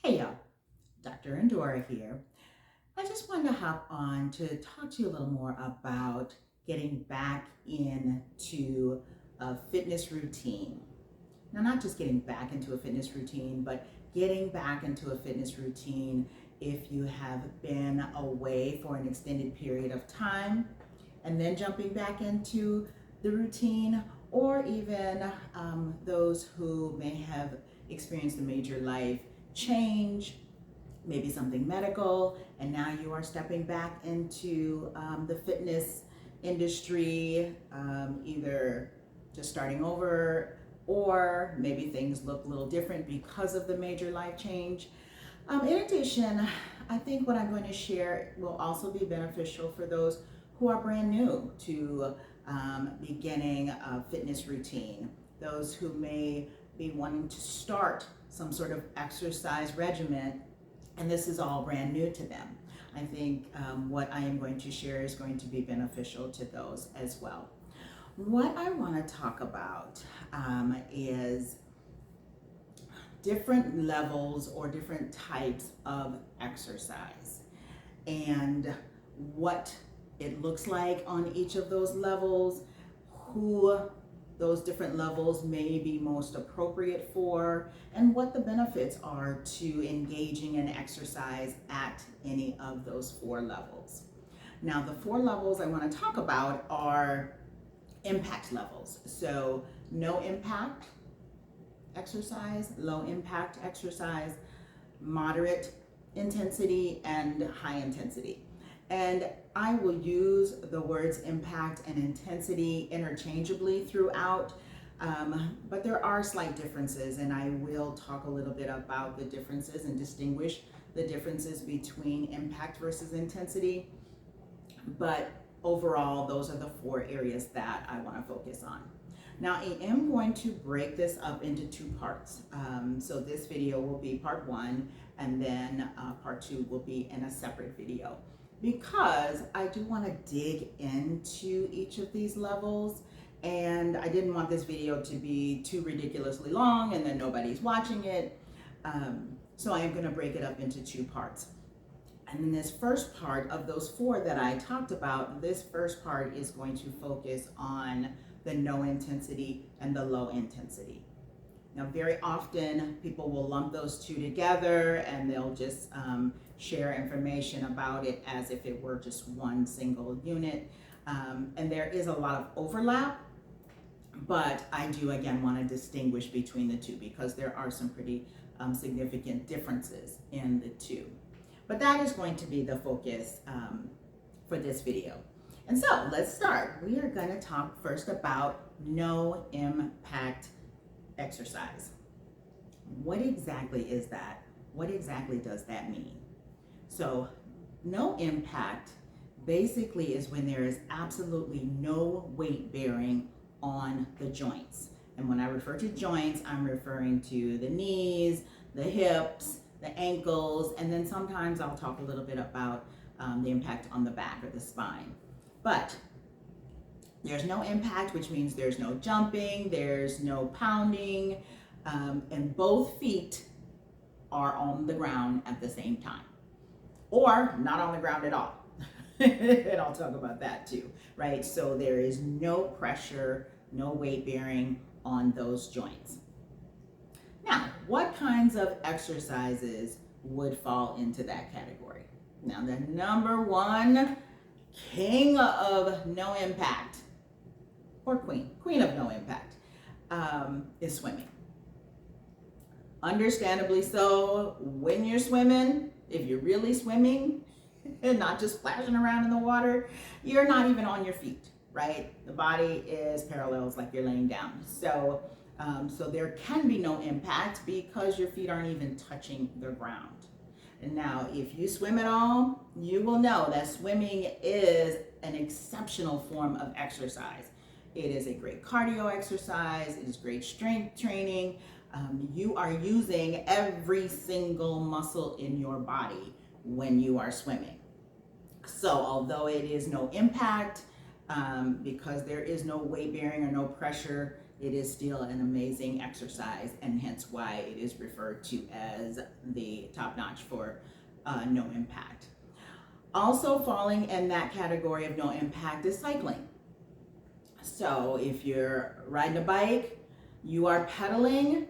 Hey y'all, Dr. Endora here. I just wanted to hop on to talk to you a little more about getting back into a fitness routine. Now, not just getting back into a fitness routine, but getting back into a fitness routine if you have been away for an extended period of time and then jumping back into the routine, or even those who may have experienced a major life change, maybe something medical, and now you are stepping back into the fitness industry, either just starting over, or maybe things look a little different because of the major life change. In addition, I think what I'm going to share will also be beneficial for those who are brand new to beginning a fitness routine, those who may be wanting to start some sort of exercise regimen and this is all brand new to them. I think what I am going to share is going to be beneficial to those as well. What I want to talk about is different levels or different types of exercise and what it looks like on each of those levels, who those different levels may be most appropriate for, and what the benefits are to engaging in exercise at any of those 4 levels. Now, the 4 levels I want to talk about are impact levels. So no impact exercise, low impact exercise, moderate intensity, and high intensity. And I will use the words impact and intensity interchangeably throughout, but there are slight differences, and I will talk a little bit about the differences and distinguish the differences between impact versus intensity. But overall, those are the 4 areas that I want to focus on. Now, I am going to break this up into 2 parts. So this video will be part 1, and then part 2 will be in a separate video, because I do want to dig into each of these levels, and I didn't want this video to be too ridiculously long and then nobody's watching it. So I am going to break it up into 2 parts. And in this first part of those 4 that I talked about, this first part is going to focus on the no intensity and the low intensity. Now, very often people will lump those 2 together and they'll just share information about it as if it were just one single unit. And there is a lot of overlap, but I do again want to distinguish between the 2 because there are some pretty significant differences in the 2. But that is going to be the focus for this video. And so let's start. We are going to talk first about no impact exercise. What exactly is that? What exactly does that mean? So no impact basically is when there is absolutely no weight bearing on the joints. And when I refer to joints, I'm referring to the knees, the hips, the ankles, and then sometimes I'll talk a little bit about the impact on the back or the spine. But there's no impact, which means there's no jumping, there's no pounding, and both feet are on the ground at the same time, or not on the ground at all. And I'll talk about that too, right? So there is no pressure, no weight bearing on those joints. Now, what kinds of exercises would fall into that category? Now, the number 1 king of no impact, or queen of no impact, is swimming. Understandably so. When you're swimming, if you're really swimming and not just splashing around in the water, you're not even on your feet, right? The body is parallel, it's like you're laying down. So there can be no impact because your feet aren't even touching the ground. And now, if you swim at all, you will know that swimming is an exceptional form of exercise. It is a great cardio exercise. It is great strength training. You are using every single muscle in your body when you are swimming. So although it is no impact, because there is no weight bearing or no pressure it is still an amazing exercise, and hence why it is referred to as the top notch for no impact. Also falling in that category of no impact is cycling. So if you're riding a bike, you are pedaling,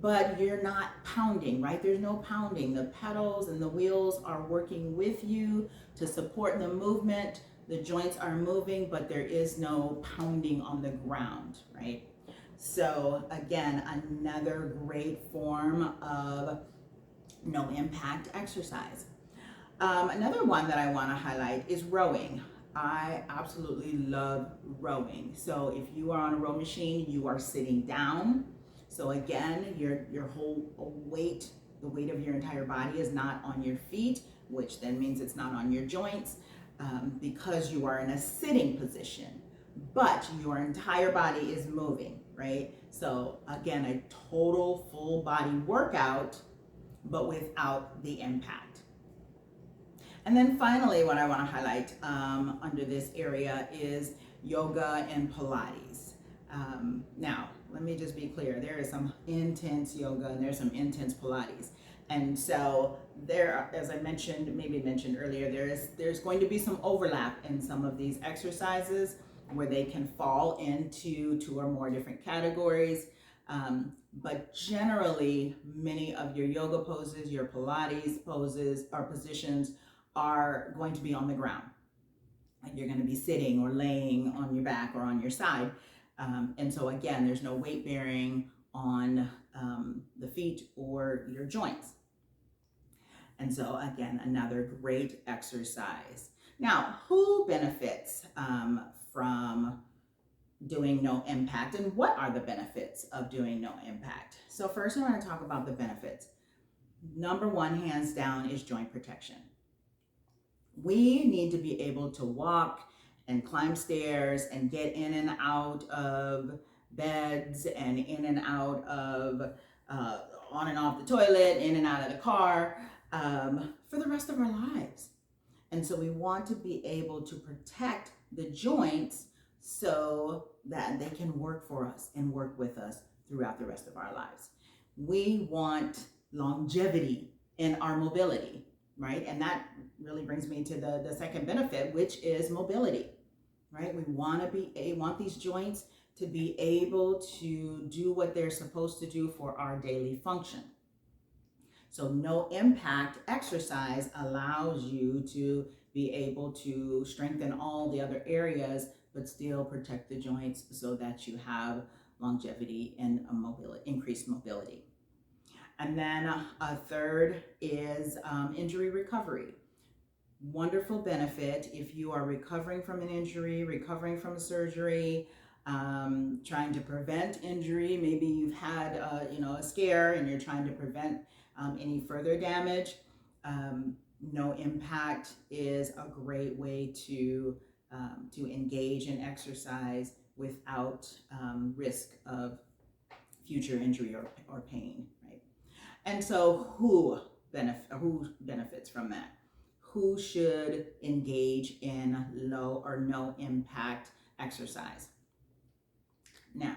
but you're not pounding, right? There's no pounding. The pedals and the wheels are working with you to support the movement. The joints are moving, but there is no pounding on the ground, right? So again, another great form of no impact exercise. Another one that I want to highlight is rowing. I absolutely love rowing. So if you are on a row machine, you are sitting down. So again, your whole weight, the weight of your entire body is not on your feet, which then means it's not on your joints, because you are in a sitting position, but your entire body is moving, right? So again, a total full body workout, but without the impact. And then finally, what I want to highlight under this area is yoga and Pilates. Now, let me just be clear. There is some intense yoga and there's some intense Pilates. And so there, as I mentioned, maybe mentioned earlier, there's going to be some overlap in some of these exercises where they can fall into two or more different categories. But generally, many of your yoga poses, your Pilates poses or positions are going to be on the ground. You're going to be sitting or laying on your back or on your side. And so again, there's no weight bearing on the feet or your joints. And so again, another great exercise. Now, who benefits from doing no impact, and what are the benefits of doing no impact? So first I want to talk about the benefits. Number one, hands down, is joint protection. We need to be able to walk and climb stairs and get in and out of beds and in and out of on and off the toilet, in and out of the car, for the rest of our lives. And so we want to be able to protect the joints so that they can work for us and work with us throughout the rest of our lives. We want longevity in our mobility, right? And that really brings me to the second benefit, which is mobility, right? We want these joints to be able to do what they're supposed to do for our daily function. So no impact exercise allows you to be able to strengthen all the other areas, but still protect the joints so that you have longevity and increased mobility. And then a third is injury recovery. Wonderful benefit if you are recovering from an injury, recovering from a surgery, trying to prevent injury. Maybe you've had a scare and you're trying to prevent any further damage. No impact is a great way to engage in exercise without risk of future injury or pain, right? And so who benefits from that? Who should engage in low or no impact exercise? Now,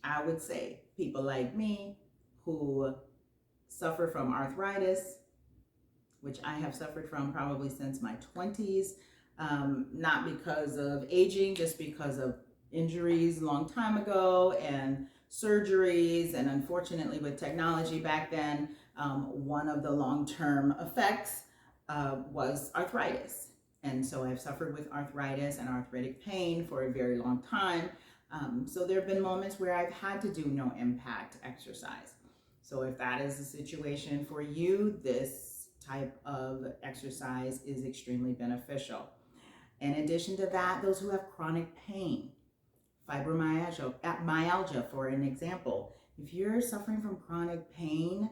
I would say people like me who suffer from arthritis, which I have suffered from probably since my 20s, not because of aging, just because of injuries a long time ago and surgeries, and unfortunately with technology back then, one of the long-term effects was arthritis. And so I've suffered with arthritis and arthritic pain for a very long time. So there have been moments where I've had to do no impact exercise. So if that is the situation for you, this type of exercise is extremely beneficial. In addition to that, those who have chronic pain, fibromyalgia, for an example, if you're suffering from chronic pain,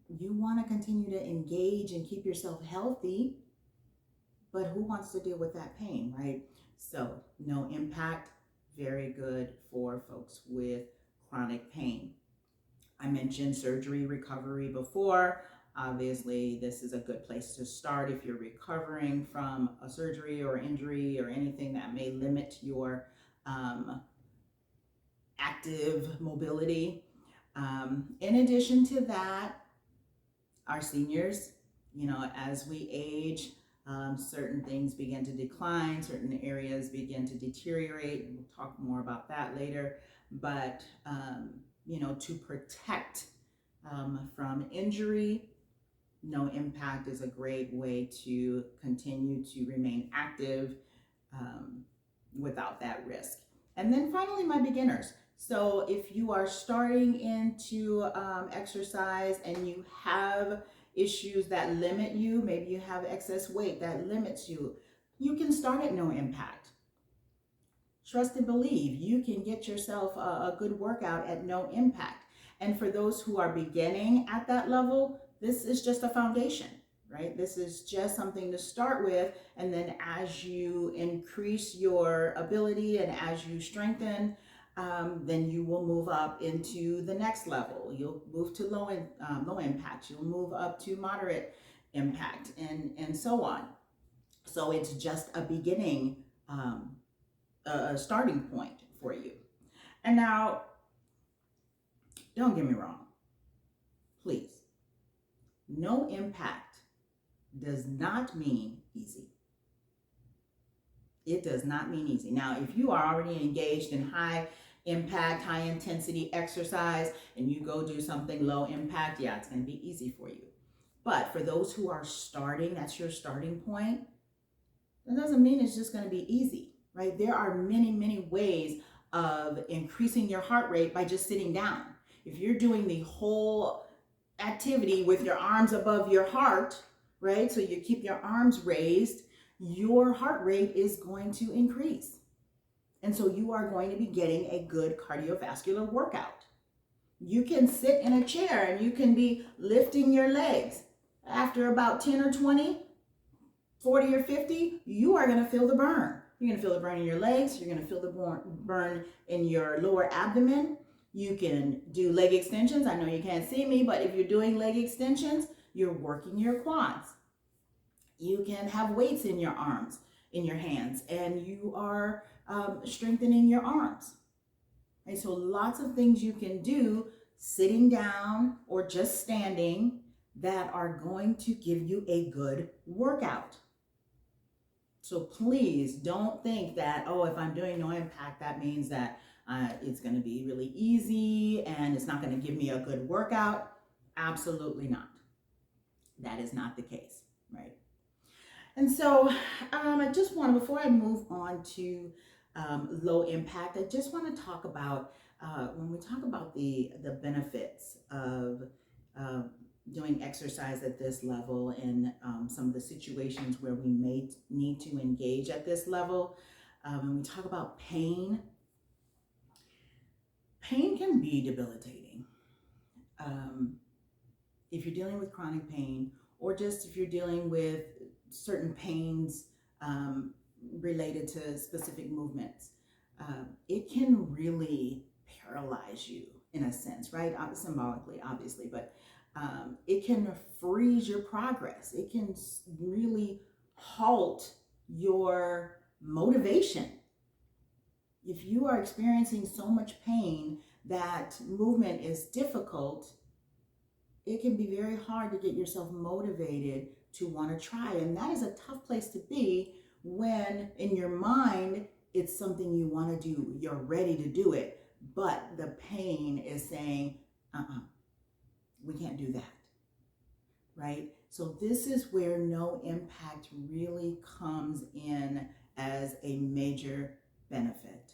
you want to continue to engage and keep yourself healthy, but who wants to deal with that pain, right? So no impact, very good for folks with chronic pain. I mentioned surgery recovery before. Obviously, this is a good place to start if you're recovering from a surgery or injury or anything that may limit your active mobility. In addition to that, our seniors, as we age, certain things begin to decline, certain areas begin to deteriorate. We'll talk more about that later. But, to protect from injury, no impact is a great way to continue to remain active without that risk. And then finally, my beginners. So if you are starting into exercise and you have issues that limit you, maybe you have excess weight that limits you, you can start at no impact. Trust and believe, you can get yourself a good workout at no impact. And for those who are beginning at that level, this is just a foundation, right? This is just something to start with. And then as you increase your ability and as you strengthen, then you will move up into the next level. You'll move to low impact. You'll move up to moderate impact, and so on. So it's just a beginning, a starting point for you. And now, don't get me wrong, please. No impact does not mean easy. It does not mean easy. Now, if you are already engaged in high impact, high intensity exercise, and you go do something low impact, yeah, it's going to be easy for you. But for those who are starting, that's your starting point, that doesn't mean it's just going to be easy, right? There are many, many ways of increasing your heart rate by just sitting down. If you're doing the whole activity with your arms above your heart, right? So you keep your arms raised, your heart rate is going to increase. And so you are going to be getting a good cardiovascular workout. You can sit in a chair and you can be lifting your legs. After about 10 or 20, 40 or 50, you are going to feel the burn. You're going to feel the burn in your legs. You're going to feel the burn in your lower abdomen. You can do leg extensions. I know you can't see me, but if you're doing leg extensions, you're working your quads. You can have weights in your arms, in your hands, and you are strengthening your arms. Okay, so lots of things you can do sitting down or just standing that are going to give you a good workout. So please don't think that, oh, if I'm doing no impact, that means that it's going to be really easy and it's not going to give me a good workout. Absolutely not. That is not the case, right? And so I just want to, before I move on to low impact, I just want to talk about, when we talk about the benefits of doing exercise at this level and some of the situations where we may need to engage at this level. When we talk about pain, pain can be debilitating. If you're dealing with chronic pain, or just if you're dealing with certain pains related to specific movements, it can really paralyze you in a sense, right? Symbolically, obviously, but it can freeze your progress. It can really halt your motivation. If you are experiencing so much pain that movement is difficult, it can be very hard to get yourself motivated to want to try. And that is a tough place to be when in your mind, it's something you want to do. You're ready to do it, but the pain is saying, we can't do that, right? So this is where no impact really comes in as a major benefit.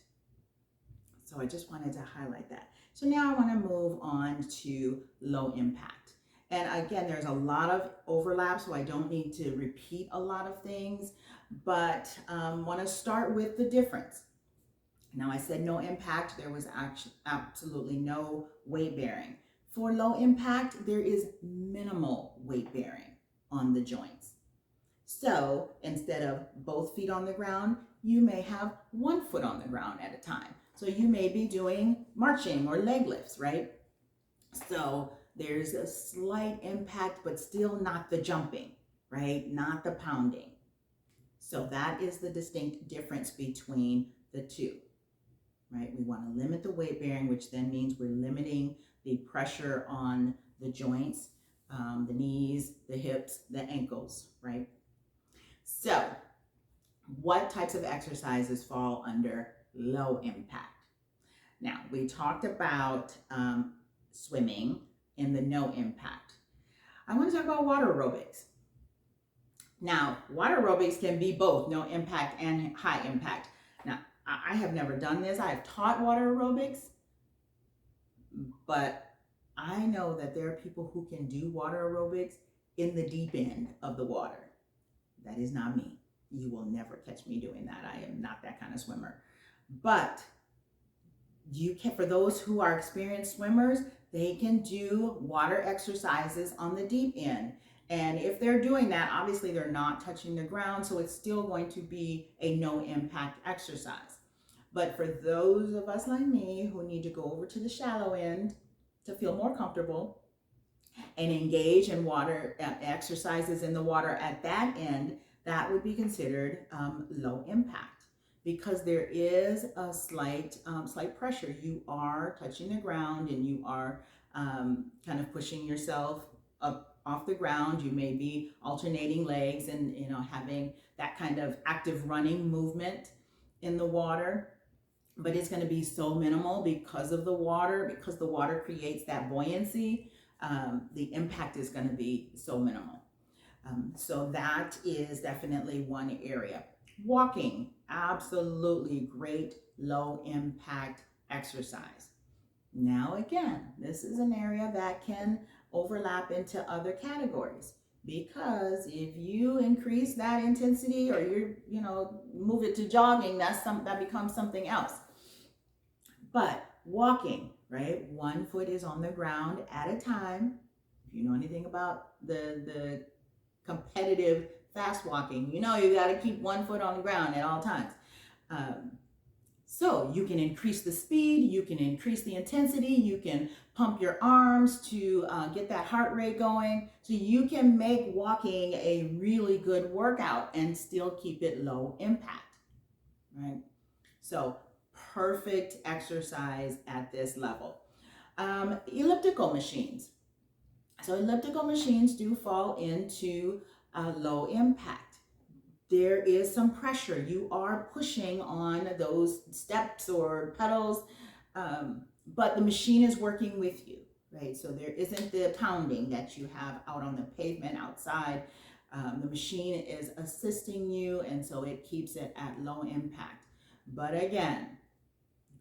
So I just wanted to highlight that. So now I want to move on to low impact. And again, there's a lot of overlap, so I don't need to repeat a lot of things, but want to start with the difference. Now I said no impact, there was absolutely no weight bearing. For low impact, there is minimal weight bearing on the joints. So instead of both feet on the ground, you may have one foot on the ground at a time. So you may be doing marching or leg lifts, right? So there's a slight impact, but still not the jumping, right? Not the pounding. So that is the distinct difference between the two. right? We want to limit the weight bearing, which then means we're limiting the pressure on the joints, the knees, the hips, the ankles, right? So what types of exercises fall under low impact? Now, we talked about swimming in the no impact. I want to talk about water aerobics. Now, water aerobics can be both no impact and high impact. Now, I have never done this. I have taught water aerobics, but I know that there are people who can do water aerobics in the deep end of the water. That is not me. You will never catch me doing that. I am not that kind of swimmer. But you can, for those who are experienced swimmers, they can do water exercises on the deep end. And if they're doing that, obviously they're not touching the ground, so it's still going to be a no impact exercise. But for those of us like me who need to go over to the shallow end to feel more comfortable and engage in water exercises in the water at that end, that would be considered low impact, because there is a slight pressure. You are touching the ground and you are kind of pushing yourself up off the ground. You may be alternating legs and having that kind of active running movement in the water, but it's going to be so minimal because of the water, because the water creates that buoyancy. The impact is going to be so minimal. So that is definitely one area. Walking, absolutely great low impact exercise. Now again, this is an area that can overlap into other categories, because if you increase that intensity or move it to jogging, that becomes something else. But walking, right? One foot is on the ground at a time. If you know anything about the competitive fast walking, you got to keep one foot on the ground at all times. So you can increase the speed, you can increase the intensity, you can pump your arms to get that heart rate going. So you can make walking a really good workout and still keep it low impact, right? So perfect exercise at this level. Elliptical machines. So elliptical machines do fall into low impact. There is some pressure. You are pushing on those steps or pedals, but the machine is working with you, right? So there isn't the pounding that you have out on the pavement outside. The machine is assisting you, and so it keeps it at low impact. But again,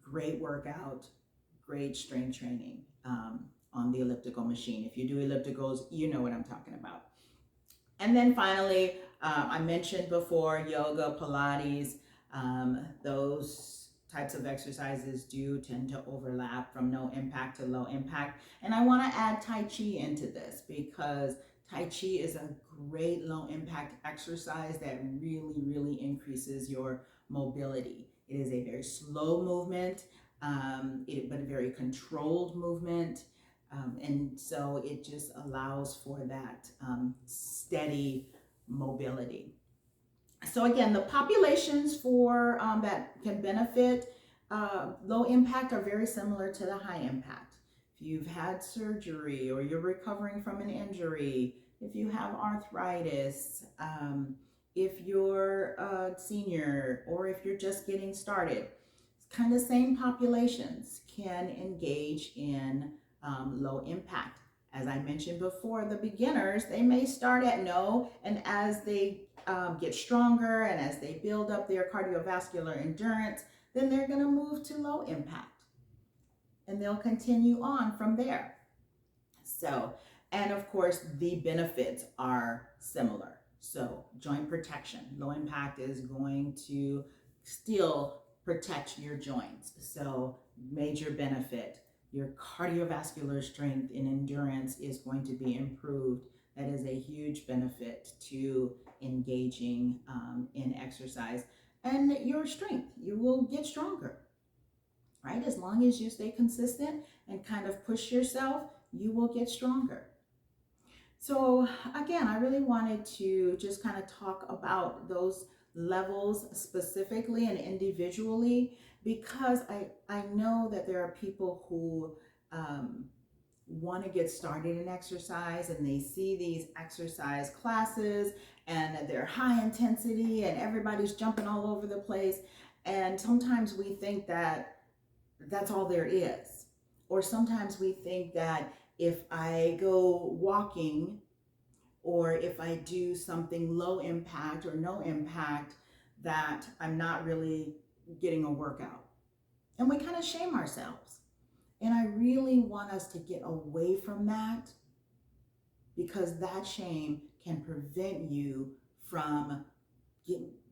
great workout, great strength training on the elliptical machine. If you do ellipticals, you know what I'm talking about. And then finally, I mentioned before, yoga, Pilates, those types of exercises do tend to overlap from no impact to low impact. And I want to add Tai Chi into this, because Tai Chi is a great low impact exercise that really, really increases your mobility. It is a very slow movement, but a very controlled movement. And so it just allows for that steady mobility. So again, the populations for that can benefit low impact are very similar to the high impact. If you've had surgery or you're recovering from an injury, if you have arthritis, if you're a senior, or if you're just getting started, kind of same populations can engage in low impact. As I mentioned before, the beginners, they may start at no, and as they get stronger and as they build up their cardiovascular endurance, then they're going to move to low impact, and they'll continue on from there. So, and of course, the benefits are similar. So joint protection, low impact is going to still protect your joints. So major benefit. Your cardiovascular strength and endurance is going to be improved. That is a huge benefit to engaging in exercise. And your strength, you will get stronger, right? As long as you stay consistent and kind of push yourself, you will get stronger. So again, I really wanted to just kind of talk about those levels specifically and individually, because I know that there are people who want to get started in exercise, and they see these exercise classes and they're high intensity and everybody's jumping all over the place. And sometimes we think that that's all there is. Or sometimes we think that if I go walking, or if I do something low impact or no impact, that I'm not really getting a workout. And we kind of shame ourselves. And I really want us to get away from that, because that shame can prevent you from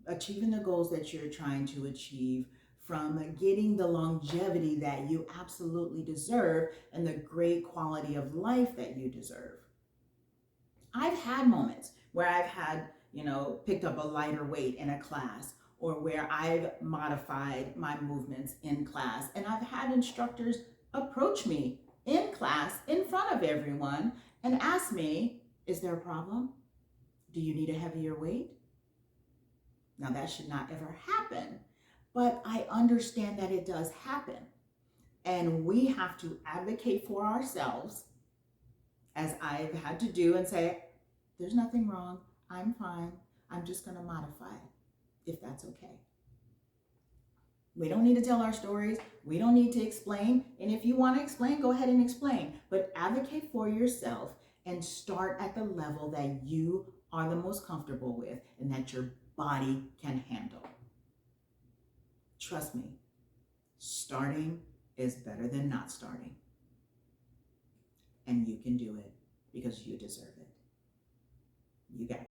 achieving the goals that you're trying to achieve, from getting the longevity that you absolutely deserve, and the great quality of life that you deserve. I've had moments where I've had, picked up a lighter weight in a class, or where I've modified my movements in class. And I've had instructors approach me in class in front of everyone and ask me, is there a problem? Do you need a heavier weight? Now that should not ever happen, but I understand that it does happen. And we have to advocate for ourselves, as I've had to do, and say, there's nothing wrong, I'm fine, I'm just gonna modify it, if that's okay. We don't need to tell our stories, we don't need to explain, and if you want to explain, go ahead and explain, but advocate for yourself and start at the level that you are the most comfortable with and that your body can handle. Trust me, starting is better than not starting. And you can do it, because you deserve it. You got it.